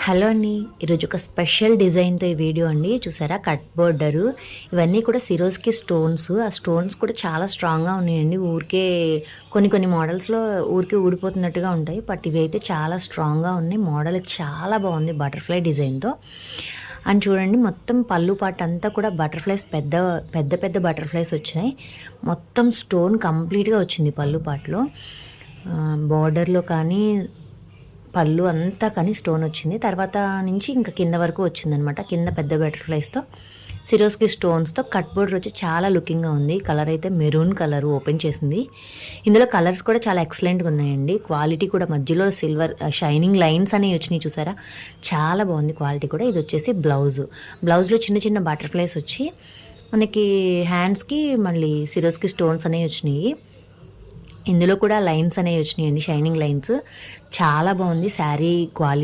Hello అండి. ఈరోజు ఒక స్పెషల్ డిజైన్తో ఈ వీడియో అండి. చూసారా, కట్ బోర్డరు ఇవన్నీ కూడా సిరోస్కి స్టోన్స్. ఆ స్టోన్స్ కూడా చాలా స్ట్రాంగ్గా ఉన్నాయండి. ఊరికే కొన్ని మోడల్స్లో ఊరికే ఊడిపోతున్నట్టుగా ఉంటాయి, బట్ ఇవి అయితే చాలా స్ట్రాంగ్గా ఉన్నాయి. మోడల్ చాలా బాగుంది బటర్ఫ్లై డిజైన్తో. అని చూడండి, మొత్తం పళ్ళు పాట అంతా కూడా బటర్ఫ్లైస్ పెద్ద పెద్ద పెద్ద బటర్ఫ్లైస్ వచ్చినాయి. మొత్తం స్టోన్ కంప్లీట్గా వచ్చింది పళ్ళు పాటలో. బార్డర్లో కానీ పళ్ళు అంతా కానీ స్టోన్ వచ్చింది. తర్వాత నుంచి ఇంకా కింద వరకు వచ్చిందనమాట. కింద పెద్ద బటర్ఫ్లైస్తో సిరోస్కి స్టోన్స్తో కట్ బోర్డర్ వచ్చి చాలా లుకింగ్గా ఉంది. కలర్ అయితే మెరూన్ కలర్ ఓపెన్ చేసింది. ఇందులో కలర్స్ కూడా చాలా ఎక్సలెంట్గా ఉన్నాయండి. క్వాలిటీ కూడా మధ్యలో సిల్వర్ షైనింగ్ లైన్స్ అనేవి వచ్చినాయి, చూసారా, చాలా బాగుంది క్వాలిటీ కూడా. ఇది వచ్చేసి బ్లౌజ్లో చిన్న చిన్న బటర్ఫ్లైస్ వచ్చి మనకి హ్యాండ్స్కి మళ్ళీ సిరోస్కి స్టోన్స్ అనేవి వచ్చినాయి. ఇందులో కూడా లైన్స్ అనేవి వచ్చినాయండి, షైనింగ్ లైన్స్. చాలా బాగుంది శారీ క్వాలిటీ.